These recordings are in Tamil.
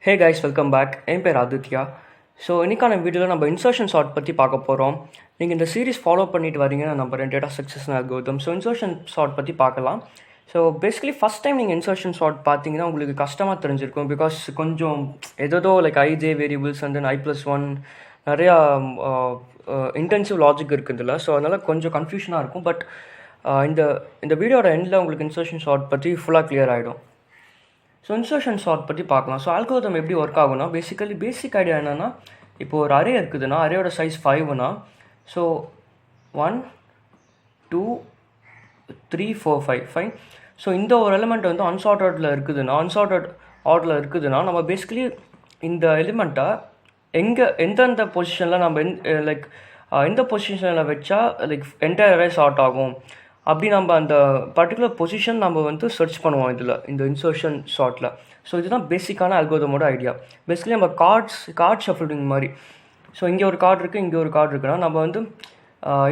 ஹே கைஸ், வெல்கம் பேக். என் பேர் ஆதித்யா. ஸோ இன்றைக்கான வீடியோவில் நம்ம இன்சர்ஷன் ஷார்ட் பற்றி பார்க்க போகிறோம். நீங்கள் இந்த சீரிஸ் ஃபாலோ பண்ணிட்டு வரீங்கன்னு நான் நம்புறேன். Data success algorithm. So insertion sort பற்றி பார்க்கலாம். ஸோ பேசிக்கலி ஃபஸ்ட் டைம் நீங்கள் இன்சர்ஷன் ஷார்ட் பார்த்தீங்கன்னா உங்களுக்கு கஷ்டமாக தெரிஞ்சிருக்கும். பிகாஸ் கொஞ்சம் ஏதோ like IJ variables and then I+1 நிறையா இன்டென்சிவ் லாஜிக் இருக்குதுல்ல. ஸோ அதனால் கொஞ்சம் கன்ஃபியூஷனாக இருக்கும். பட் இந்த வீடியோட எண்டில் உங்களுக்கு இன்சர்ஷன் ஷார்ட் பற்றி ஃபுல்லாக கிளியர் ஆகிடும். ஸோ இன்சர்ஷன் ஷார்ட் பற்றி பார்க்கலாம். ஸோ அல்கோரிதம் எப்படி ஒர்க் ஆகும்னா, பேசிக் ஐடியா என்னென்னா, இப்போது ஒரு அரே இருக்குதுன்னா, அரேயோட சைஸ் 5னா, ஸோ 1 2 3 4 5 ஃபைன். ஸோ இந்த ஒரு எலிமெண்ட் வந்து அன்சார்ட்டடில் இருக்குதுன்னா நம்ம பேசிக்கலி இந்த எலிமெண்ட்டை எந்தெந்த பொசிஷனில் நம்ம லைக் எந்த பொசிஷனில் வச்சா லைக் என்டையர் அரே சார்ட் ஆகும் அப்படி நம்ம அந்த பர்டிகுலர் பொசிஷன் நம்ம வந்து சர்ச் பண்ணுவோம் இந்த இன்சர்ஷன் ஷார்ட்டில். ஸோ இதுதான் பேசிக்கான அல்கோரிதமோட ஐடியா. பேசிக்கலி நம்ம கார்ட் ஷஃபிளிங் மாதிரி. ஸோ இங்கே ஒரு கார்டு இருக்குது, இங்கே ஒரு கார்டு இருக்குன்னா நம்ம வந்து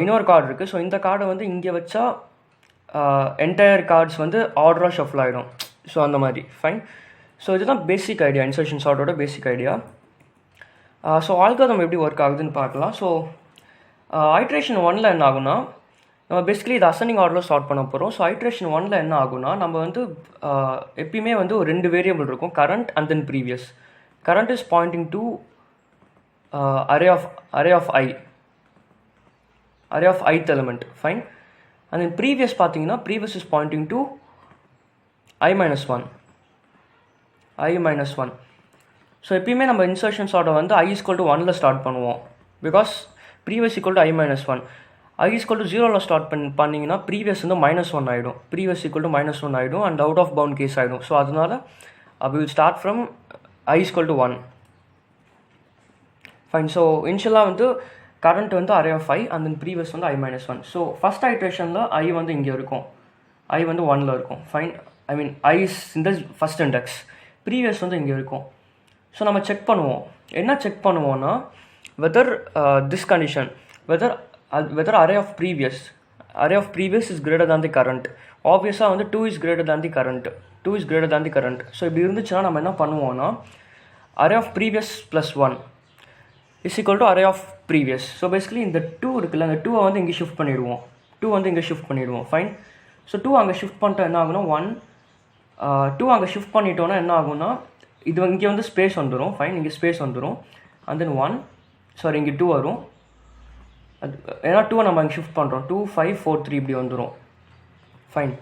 இன்னொரு கார்டு இருக்குது. ஸோ இந்த கார்டை வந்து இங்கே வச்சா என்டையர் கார்ட்ஸ் வந்து ஆர்டராக ஷஃபிள் ஆகிடும். ஸோ அந்த மாதிரி ஃபைன். ஸோ இதுதான் பேசிக் ஐடியா, இன்சர்ஷன் ஷார்ட்டோட பேசிக் ஐடியா. ஸோ அல்கோரிதம் எப்படி ஒர்க் ஆகுதுன்னு பார்க்கலாம். ஸோ ஐட்ரேஷன் 1ல் என்ன ஆகுனா, நம்ம பேசிக்கலி இது அசெண்டிங் ஆர்டரில் ஸ்டார்ட் பண்ண போகிறோம். ஸோ ஐட்ரேஷன் 1ல் என்ன ஆகுனா, நம்ம வந்து எப்பயுமே வந்து ஒரு 2 வேரியபிள் இருக்கும், current and then previous. Current is pointing to array of ith element fine. And then previous பார்த்தீங்கன்னா, previous is pointing to I-1. So எப்பயுமே நம்ம இன்சர்ஷன் ஷார்ட்டை வந்து I = 1ல் ஸ்டார்ட் பண்ணுவோம். Because previous = I-1. I = 0ல் ஸ்டார்ட் பண்ணிங்கன்னா ப்ரீவியஸ் வந்து -1 ஆகிடும். ப்ரீவியஸ் = -1 ஆகிடும் and out of bound case ஆகிடும். ஸோ அதனால் we will start from I = 1 fine. So இனிஷியலாக வந்து கரண்ட் வந்து array of I and then previous வந்து I-1. ஸோ ஃபஸ்ட் ஐட்ரேஷனில் I வந்து இங்கே இருக்கும், I வந்து 1ல் இருக்கும் fine. I mean I is in the first index, previous வந்து இங்கே இருக்கும். ஸோ நம்ம செக் பண்ணுவோம். என்ன செக் பண்ணுவோன்னா, whether this condition, whether array of previous is greater than the current. ஆப்வியஸாக வந்து 2 is greater than the current. So இப்படி இருந்துச்சுன்னா நம்ம என்ன பண்ணுவோம்னா, array of previous plus 1 is equal to array of previous. So basically இந்த 2 இருக்குல்ல, அந்த 2 வந்து இங்கே ஷிஃப்ட் பண்ணிடுவோம் ஃபைன். ஸோ 2 அங்கே ஷிஃப்ட் பண்ணிட்டா என்ன ஆகுனா, 2 அங்கே ஷிஃப்ட் பண்ணிட்டோன்னா என்ன ஆகுனா, இது இங்கே வந்து ஸ்பேஸ் வந்துடும் ஃபைன். இங்கே ஸ்பேஸ் வந்துடும் அண்ட் தென் இங்கே 2 வரும். அது ஏன்னா 2 நம்ம அங்கே ஷிஃப்ட் பண்ணுறோம். 2 5 4 3 இப்படி வந்துடும் ஃபைன்.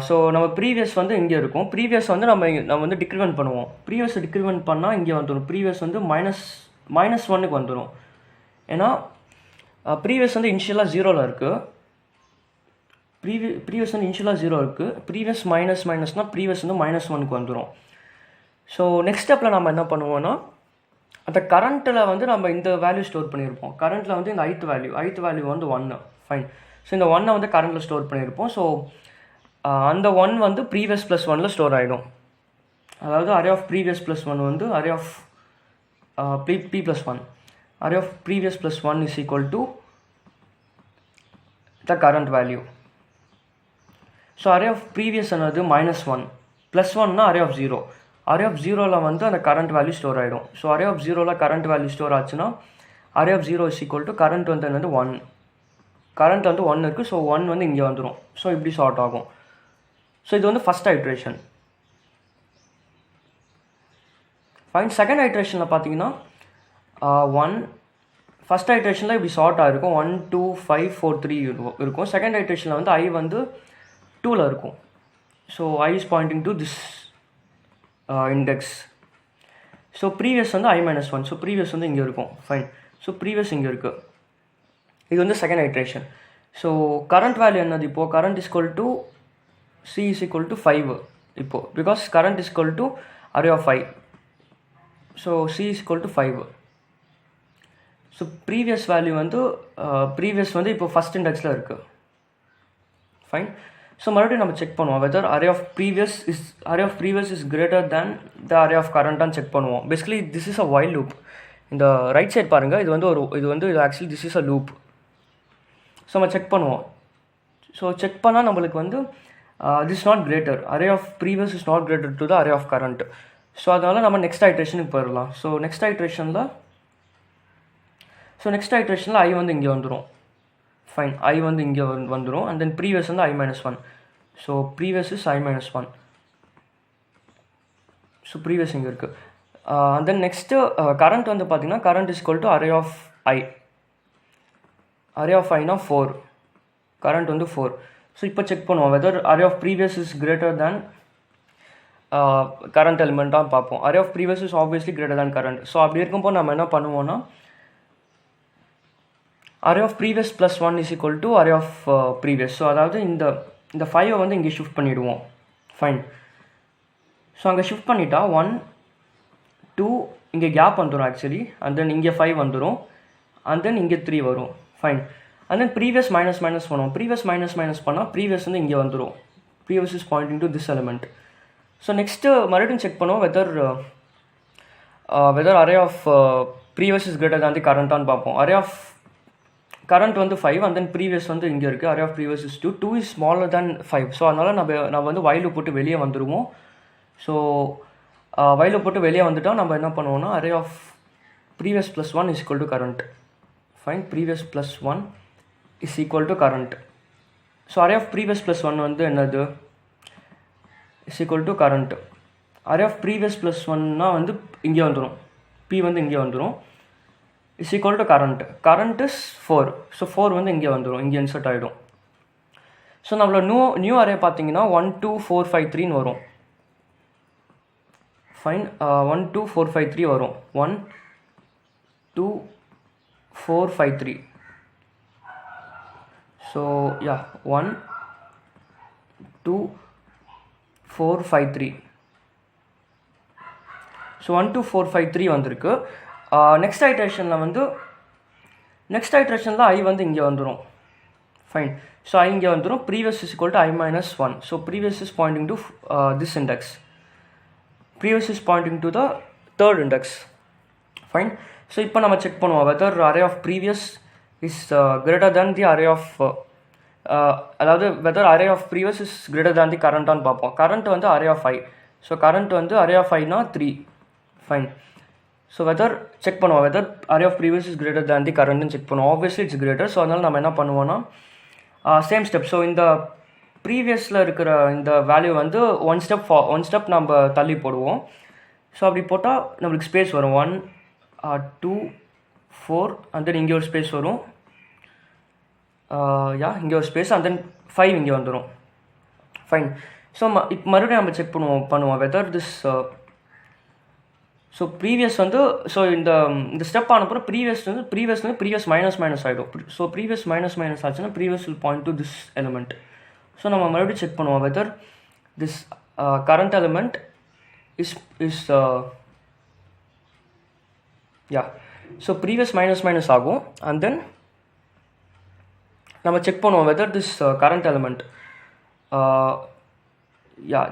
ஸோ நம்ம ப்ரீவியஸ் வந்து இங்கே இருக்கும். ப்ரீவியஸ் வந்து நம்ம வந்து டிக்ரிமெண்ட் பண்ணுவோம். ப்ரீவியஸ் டிக்ரிமெண்ட் பண்ணால் இங்கே வந்துடும். ப்ரீவியஸ் வந்து -1க்கு வந்துடும். ஏன்னா ப்ரீவியஸ் வந்து இனிஷியலாக 0ல் இருக்குது. ப்ரீவியஸ் வந்து இனிஷியலாக 0 இருக்குது. ப்ரீவியஸ் மைனஸ்னால் ப்ரீவியஸ் வந்து -1க்கு வந்துடும். ஸோ நெக்ஸ்ட் ஸ்டெப்பில் நம்ம என்ன பண்ணுவோன்னா, அந்த கரண்ட்டில் வந்து நம்ம இந்த வேல்யூ ஸ்டோர் பண்ணியிருப்போம். கரண்ட்டில் வந்து இந்த ith வேல்யூ வந்து 1 ஃபைன். ஸோ இந்த 1 வந்து கரண்ட்டில் ஸ்டோர் பண்ணியிருப்போம். ஸோ அந்த 1 வந்து ப்ரீவியஸ் +1ல் ஸ்டோர் ஆகிடும். அதாவது அரே ஆஃப் ப்ரீவியஸ் +1 வந்து array of P+1. Array of previous +1 is equal to the current value. So array of previous என்னது -1, +1னா அரே ஆஃப் 0. அரே ஆஃப் 0ல் வந்து அந்த கரண்ட் வேல்யூ ஸ்டோர் ஆகிடும். ஸோ அரே ஆஃப் 0ல் கரண்ட் வேல்யூ ஸ்டோர் ஆச்சுன்னா array of 0 is equal to current வந்து என்னது 1. கரண்ட் வந்து 1 இருக்குது. ஸோ 1 வந்து இங்கே வந்துடும். ஸோ இப்படி ஷார்ட் ஆகும். ஸோ இது வந்து ஃபஸ்ட் ஐட்ரேஷன் ஃபைன். செகண்ட் ஐட்ரேஷனில் பார்த்தீங்கன்னா 1 ஃபஸ்ட் ஐட்ரேஷனில் இப்படி ஷார்ட் ஆகிருக்கும். 1 2 5 4 3 இருக்கும். செகண்ட் ஐட்ரேஷனில் வந்து I வந்து 2ல் இருக்கும். So I is pointing to this index. So previous வந்து I-1. ஸோ ப்ரீவியஸ் வந்து இங்கே இருக்கும் ஃபைன். ஸோ ப்ரீவியஸ் இங்கே இருக்குது. இது வந்து second iteration. So current value என்னது இப்போது, current is equal to C is equal to 5 இப்போது. Because current is equal to array of I. So C is equal to 5. So previous value வந்து இப்போ ஃபஸ்ட் இண்டெக்ஸில் இருக்குது ஃபைன். ஸோ மறுபடியும் நம்ம செக் பண்ணுவோம், whether array of previous is greater than the array of கரண்ட்டான்னு செக் பண்ணுவோம். Basically this is a while loop. இந்த ரைட் சைட் பாருங்கள், இது actually this is a loop. So நம்ம செக் பண்ணுவோம். ஸோ செக் பண்ணால் நம்மளுக்கு வந்து this not greater, array of previous is not greater to the array of current. So அதனால் நம்ம நெக்ஸ்ட் ஐட்ரேஷனுக்கு போயிடலாம். ஸோ நெக்ஸ்ட் ஐட்ரேஷனில் ஐ வந்து இங்கே வந்துடும். ஃபைன், ஐ வந்து இங்கே வந்துடும். அண்ட் தென் ப்ரீவியஸ் வந்து i-1. So previous is i-1. So previous இங்கே இருக்குது. அண்ட் தென் நெக்ஸ்ட்டு கரண்ட் வந்து பார்த்திங்கன்னா current is equal to array of I. அரே ஆஃப் ஐனா 4, கரண்ட் வந்து 4. ஸோ இப்போ செக் பண்ணுவோம் whether array of previous is greater than current எலிமெண்ட்டாக பார்ப்போம். Array of previous is obviously greater than current. So அப்படி இருக்கும்போது நம்ம என்ன பண்ணுவோம்னா array of previous plus 1 is equal to array of previous. So அதாவது இந்த 5 வந்து இங்கே ஷிஃப்ட் பண்ணிவிடுவோம். ஃபைன். ஸோ அங்கே ஷிஃப்ட் பண்ணிட்டா 1 2 இங்கே கேப் வந்துடும் ஆக்சுவலி. அண்ட் தென் இங்கே 5 வந்துடும். அண்ட் தென் இங்கே 3 வரும். Fine. And then previous minus பண்ணுவோம். ப்ரீவியஸ் மைனஸ் பண்ணால் ப்ரீவியஸ் வந்து இங்கே வந்துடும். Previous is pointing to this element. So next மறுபடியும் செக் பண்ணுவோம் whether array of previous is greater than the கரண்ட்டான்னு பார்ப்போம். அரே ஆஃப் கரண்ட் வந்து 5 அண்ட் தென் ப்ரீவியஸ் வந்து இங்கே இருக்குது. Array of previous is 2 is smaller than 5. So அதனால் நம்ம வந்து வைல் போட்டு வெளியே வந்துடுவோம். ஸோ வைல் போட்டு வெளியே வந்துட்டால் நம்ம என்ன பண்ணுவோம்னா array of previous plus 1 is equal to current. Fine, previous plus 1 is equal to current. So array of previous plus 1 வந்து என்னது is equal to current. Array of previous plus 1னா வந்து இங்கே வந்துடும். பி வந்து இங்கே வந்துடும். Is equal to current. Current is 4. So 4 வந்து இங்கே வந்துடும், இங்கே இன்சர்ட் ஆகிடும். ஸோ நம்மளோட நியூ அரே பார்த்தீங்கன்னா 1 2 4 5 3ன்னு வரும். ஃபைன், 1 2 4 5 3 வரும். 1 2 4 5 3. ஸோ 1 2 4 5 3. ஸோ 1 2 4 5 3 வந்திருக்கு. நெக்ஸ்ட் ஐட்ரேஷனில் ஐ வந்து இங்கே வந்துடும். ஃபைன். ஸோ ஐ இங்கே வந்துடும். Previous is equal to i-1. So previous is pointing to this index. Previous is pointing to the third index. Fine. So இப்போ நம்ம செக் பண்ணுவோம் whether array of previous is greater than the array of அதாவது whether array of previous is greater than the கரண்ட்டான்னு பார்ப்போம். கரண்ட் வந்து array of I. So current வந்து அரே ஆஃப் ஐனா 3. ஃபைன். ஸோ வெதர் செக் பண்ணுவோம் whether array of previous is greater than the கரண்ட்னு செக் பண்ணுவோம். Obviously it's greater. ஸோ அதனால் நம்ம என்ன பண்ணுவோம்னா சேம் ஸ்டெப். ஸோ இந்த ப்ரீவியஸில் இருக்கிற இந்த வேல்யூ வந்து ஒன் ஸ்டெப் நம்ம தள்ளி போடுவோம். ஸோ அப்படி போட்டால் நம்மளுக்கு ஸ்பேஸ் வரும். 1 2 4 அண்ட் தென் இங்கே ஒரு ஸ்பேஸ் வரும். இங்கே ஒரு ஸ்பேஸ் அண்ட் தென் 5 இங்கே வந்துடும். ஃபைன். ஸோ இப்போ மறுபடியும் நம்ம செக் பண்ணுவோம் வெதர் திஸ். ஸோ ப்ரீவியஸ் வந்து ஸோ இந்த ஸ்டெப் ஆனப்புறம் ப்ரீவியஸ் மைனஸ் ஆகிடும். ஸோ ப்ரீவியஸ் மைனஸ் ஆச்சுன்னா previous will point to this element. So நம்ம மறுபடியும் செக் பண்ணுவோம் whether this current element is so previous minus ஆகும். அண்ட் தென் நம்ம செக் பண்ணுவோம் whether this current element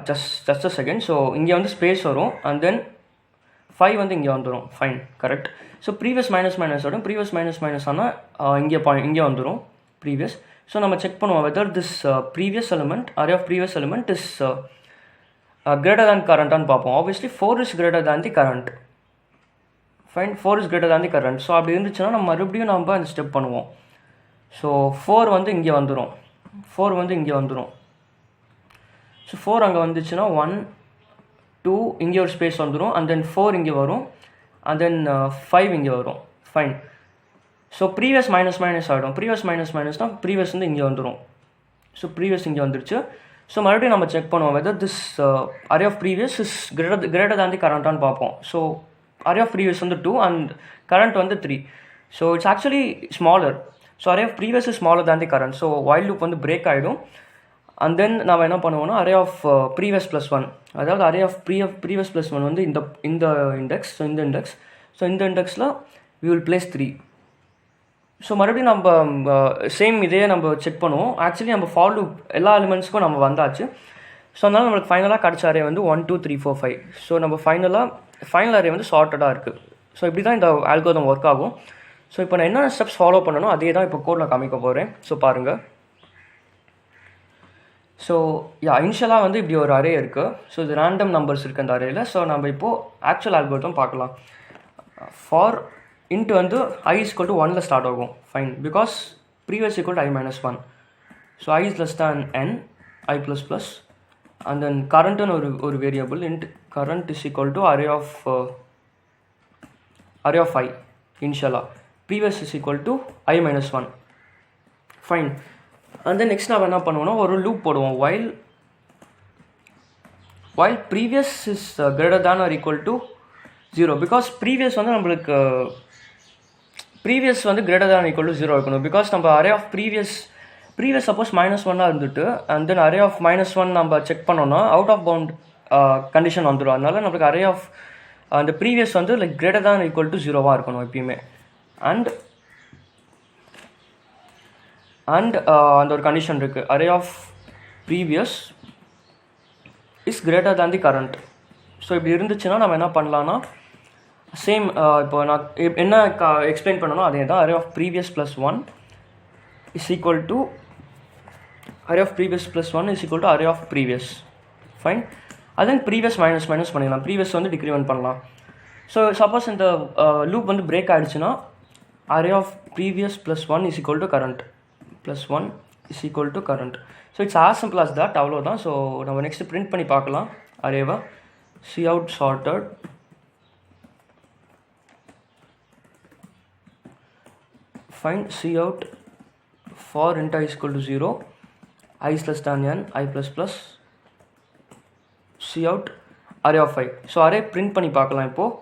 just a second. So இங்கே வந்து ஸ்பேஸ் வரும். அண்ட் தென் 5 வந்து இங்கே வந்துடும். Fine, correct. So previous minus வரும். ப்ரீவியஸ் மைனஸ் ஆனால் இங்கே வந்துடும் ப்ரீவியஸ். ஸோ நம்ம செக் பண்ணுவோம் whether this previous element array of previous element is greater than கரண்ட்டான்னு பார்ப்போம். Obviously 4 is greater than the current. Fine, 4 is greater than the current. So அப்படி இருந்துச்சுன்னா நம்ம மறுபடியும் நம்ம அந்த ஸ்டெப் பண்ணுவோம். ஸோ 4 வந்து இங்கே வந்துடும். ஸோ 4 அங்கே வந்துச்சுன்னா 1 2 இங்கே ஒரு ஸ்பேஸ் வந்துடும். அண்ட் தென் 4 இங்கே வரும். அண்ட் தென் 5 இங்கே வரும். ஃபைன். ஸோ ப்ரீவியஸ் மைனஸ் ஆகிடும். ப்ரீவியஸ் மைனஸ்னால் ப்ரீவியஸ் வந்து இங்கே வந்துடும். ஸோ ப்ரீவியஸ் இங்கே வந்துருச்சு. ஸோ மறுபடியும் நம்ம செக் பண்ணுவோம் whether this array of previous is greater than the கரண்ட்டான்னு பார்ப்போம். ஸோ அரே ஆஃப் ப்ரீவியஸ் வந்து 2 அண்ட் கரண்ட் வந்து 3. So it's actually smaller. So array of previous is smaller than the current. So while loop வந்து பிரேக் ஆகிடும். அண்ட் தென் நம்ம என்ன பண்ணுவோம்னா அரே ஆஃப் ப்ரீவியஸ் ப்ளஸ் 1, அதாவது அரே ஆஃப் ப்ரீவியஸ் ப்ளஸ் 1 வந்து இந்த இண்டெக்ஸ். ஸோ இந்த இண்டெக்ஸில் வி வில் பிளேஸ் 3. ஸோ மறுபடியும் நம்ம சேம் இதே நம்ம செக் பண்ணுவோம். ஆக்சுவலி நம்ம ஃபார் லூப் எல்லா எலிமெண்ட்ஸ்க்கும் நம்ம வந்தாச்சு. ஸோ அதனால் நம்மளுக்கு ஃபைனலாக கிடச்ச அரே வந்து 1 2 3 4 5. ஸோ நம்ம ஃபைனல் அரே வந்து சார்ட்டடாக இருக்குது. ஸோ இப்படி தான் இந்த அல்கோரிதம் ஒர்க் ஆகும். ஸோ இப்போ நான் என்னென்ன ஸ்டெப்ஸ் ஃபாலோ பண்ணணும் அதே தான் இப்போ கோடில் காமிக்க போகிறேன். ஸோ பாருங்கள். ஸோ இனிஷியலாக வந்து இப்படி ஒரு அரே இருக்குது. ஸோ இது ரேண்டம் நம்பர்ஸ் இருக்குது அந்த அரேயில். ஸோ நம்ம இப்போது ஆக்சுவல் ஆல்கோரிதம் பார்க்கலாம். ஃபார் இன்ட் வந்து I is equal to 1ல ஸ்டார்ட் ஆகும். Fine, because previous equal to I minus 1. So I is less than n, I plus plus, and then currentன்னு ஒரு variable int current is equal to array of I இனிஷியலாக. Previous is equal to I minus 1. Fine. and then next நம்ம என்ன பண்ணுவோம்னா ஒரு லூப் போடுவோம். while previous is greater than or equal to 0, because previous வந்து நம்மளுக்கு previous வந்து greater than or equal to 0 இருக்கணும். பிகாஸ் நம்ம array of previous சப்போஸ் -1 இருந்துட்டு அண்ட் தென் array of -1 நம்ம செக் பண்ணோம்னா அவுட் ஆஃப் பவுண்ட் கண்டிஷன் வந்துடும். அதனால நம்மளுக்கு array of அந்த ப்ரீவியஸ் வந்து like greater than or equal to 0வாக இருக்கணும் எப்பயுமே. அண்ட் அந்த ஒரு கண்டிஷன் இருக்குது, array of previous is greater than the current. So இப்படி இருந்துச்சுன்னா நம்ம என்ன பண்ணலான்னா சேம் இப்போ நான் என்ன எக்ஸ்பிளைன் பண்ணணும் அதே தான். array of previous plus 1 is equal to array of previous plus 1 is equal to array of previous. Fine. அதன் ப்ரீவியஸ் மைனஸ் பண்ணிடலாம். ப்ரீவியஸ் வந்து டிக்ரிமெண்ட் பண்ணலாம். ஸோ சப்போஸ் இந்த லூப் வந்து பிரேக் ஆகிடுச்சுன்னா array of previous plus 1 is equal to current plus 1 is equal to current. So it's as simple as that. அவ்வளோதான். ஸோ நம்ம நெக்ஸ்ட் பிரிண்ட் பண்ணி பார்க்கலாம் அரேவா. cout sorted fine cout for int I is equal to 0, I is less than n, I plus plus, cout array of I. So array print பண்ணி பார்க்கலாம் இப்போது.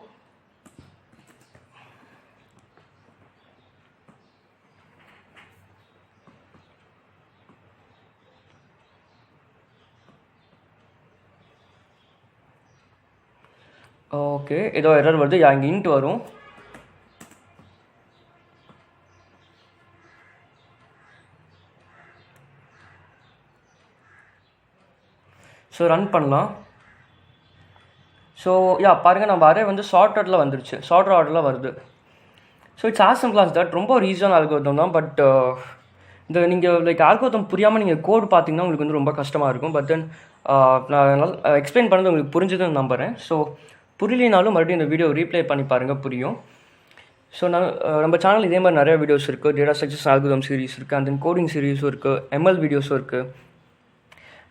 ஓகே, ஏதோ எரர் வருது. இங்கே இன்ட் வரும். ஸோ ரன் பண்ணலாம். ஸோ பாருங்கள் நம்ம அரே வந்து சார்ட்டடில் வந்துருச்சு, சார்ட்டர் ஆர்டரில் வருது. So it's as simple as that. ரொம்ப ஒரு ஈஸியான ஆல்கோரிதம் தான். பட் இந்த நீங்கள் லைக் ஆல்கோரிதம் புரியாமல் நீங்கள் கோட் பார்த்தீங்கன்னா உங்களுக்கு வந்து ரொம்ப கஷ்டமாக இருக்கும். பட் தென் நான் எக்ஸ்பிளைன் பண்ணது உங்களுக்கு புரிஞ்சுதுன்னு நம்புகிறேன். ஸோ புரியலினாலும் மறுபடியும் இந்த வீடியோ ரீப்ளே பண்ணி பாருங்கள், புரியும். ஸோ நம்ம சேனல் இதே மாதிரி நிறைய வீடியோஸ் இருக்குது. டேட்டா ஸ்ட்ரக்சர்ஸ் ஆல்கோரிதம் சீரிஸ் இருக்குது, அண்ட் தென் கோடிங் சீரிஸும் இருக்குது, ML வீடியோஸும் இருக்குது.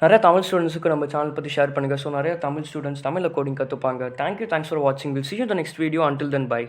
நிறைய தமிழ் ஸ்டூடெண்ட்ஸுக்கு நம்ம சேனல் பற்றி ஷேர் பண்ணுங்கள். ஸோ நிறைய தமிழ் ஸ்டூடெண்ட்ஸ் தமிழில் கோடிங் கற்றுப்பாங்க. தேங்க்ஸ் ஃபார் வாட்சிங். Will see you in the next video. Until then, bye.